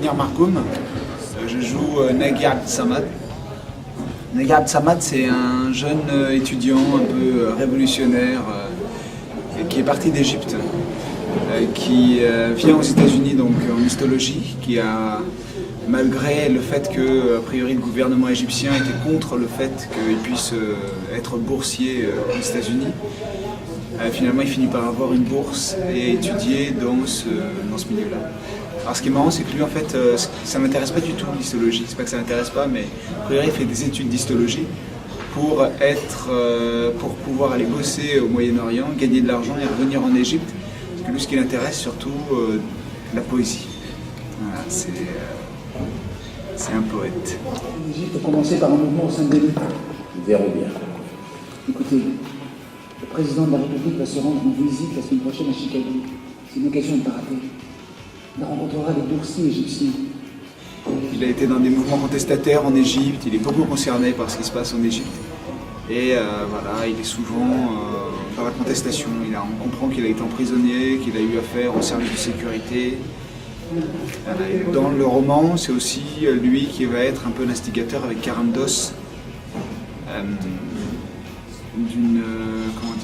Mounir Markoum. Je joue Nagui Abdsamad. Nagui Abdsamad, c'est un jeune étudiant un peu révolutionnaire qui est parti d'Égypte, qui vient aux États-Unis donc en histologie, qui a, malgré le fait que, a priori, le gouvernement égyptien était contre le fait qu'il puisse être boursier aux États-Unis, finalement il finit par avoir une bourse et étudier dans ce milieu-là. Alors ce qui est marrant, c'est que lui en fait, ça ne m'intéresse pas du tout l'histologie, c'est pas que ça ne m'intéresse pas, mais a priori il fait des études d'histologie pour pouvoir aller bosser au Moyen-Orient, gagner de l'argent et revenir en Égypte, parce que lui ce qui l'intéresse surtout, la poésie. Voilà, c'est un poète. L'Égypte a commencé par un mouvement au sein de l'élite. Nous verrons bien. Écoutez, le président de la République va se rendre en visite la semaine prochaine à Chicago. C'est une occasion de ne pas rater. Il rencontrera des boursiers égyptiens. Il a été dans des mouvements contestataires en Égypte, il est beaucoup concerné par ce qui se passe en Égypte. Et voilà, il est souvent dans la contestation. On comprend qu'il a été emprisonné, qu'il a eu affaire au service de sécurité. Dans le roman, c'est aussi lui qui va être un peu l'instigateur avec Karamdos,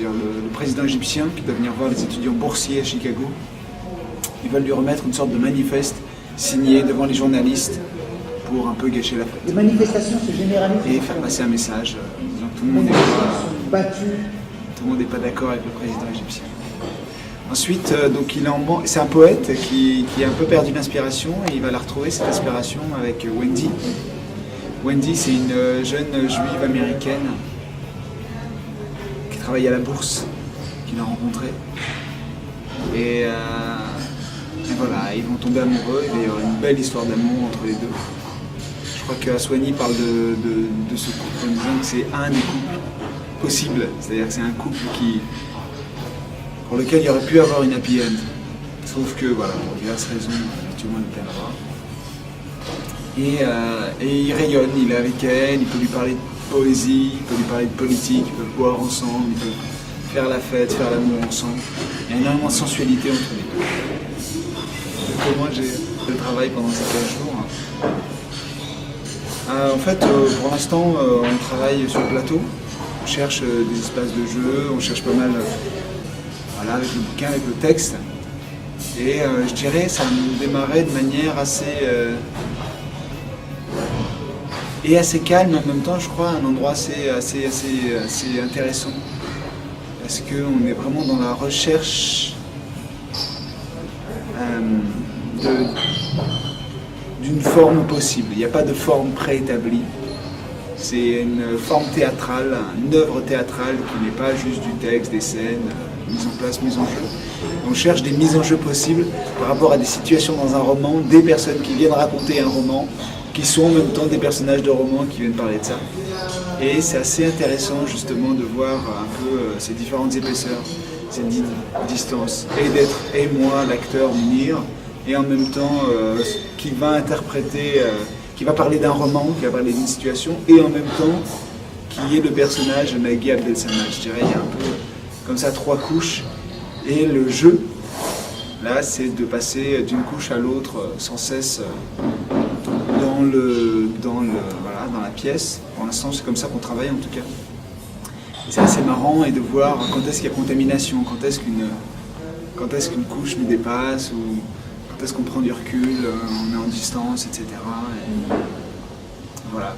le président égyptien qui doit venir voir les étudiants boursiers à Chicago. Ils veulent lui remettre une sorte de manifeste signé devant les journalistes pour un peu gâcher la fête. Les manifestations se généralisent. Et faire passer un message. Donc tout le monde n'est pas d'accord avec le président égyptien. Ensuite, donc c'est un poète qui a un peu perdu l'inspiration et il va la retrouver, cette inspiration, avec Wendy. Wendy, c'est une jeune juive américaine qui travaille à la bourse, qu'il a rencontrée. Et voilà, ils vont tomber amoureux, il va y avoir une belle histoire d'amour entre les deux. Je crois que Aswani parle de ce couple en disant que c'est un des couples possibles, c'est-à-dire que c'est un couple pour lequel il y aurait pu avoir une happy end. Sauf que, voilà, pour diverses raisons, effectivement, il ne viendra pas. Et il rayonne, il est avec elle, il peut lui parler de poésie, il peut lui parler de politique, ils peuvent boire ensemble, ils peuvent faire la fête, faire l'amour ensemble. Il y a énormément de sensualité entre les deux. Comment j'ai fait le travail pendant ces 15 jours. En fait, pour l'instant, on travaille sur le plateau. On cherche des espaces de jeu, on cherche pas mal voilà, avec le bouquin, avec le texte. Et je dirais ça a démarré de manière assez calme, en même temps, je crois, un endroit assez intéressant. Parce qu'on est vraiment dans la recherche d'une forme possible. Il n'y a pas de forme préétablie. C'est une forme théâtrale, une œuvre théâtrale qui n'est pas juste du texte, des scènes, mise en place, mise en jeu. On cherche des mises en jeu possibles par rapport à des situations dans un roman, des personnes qui viennent raconter un roman, qui sont en même temps des personnages de roman qui viennent parler de ça. Et c'est assez intéressant justement de voir un peu ces différentes épaisseurs, ces distances, et moi, l'acteur Mounir, et en même temps qui va interpréter, qui va parler d'un roman, qui va parler d'une situation, et en même temps qui est le personnage de Nagui Abdsamad. Je dirais il y a un peu comme ça 3 couches, et le jeu, là, c'est de passer d'une couche à l'autre sans cesse dans la pièce. Pour l'instant, c'est comme ça qu'on travaille en tout cas. Et c'est assez marrant et de voir quand est-ce qu'il y a contamination, quand est-ce qu'une couche nous dépasse, ou quand est-ce qu'on prend du recul, on est en distance, etc. Et voilà.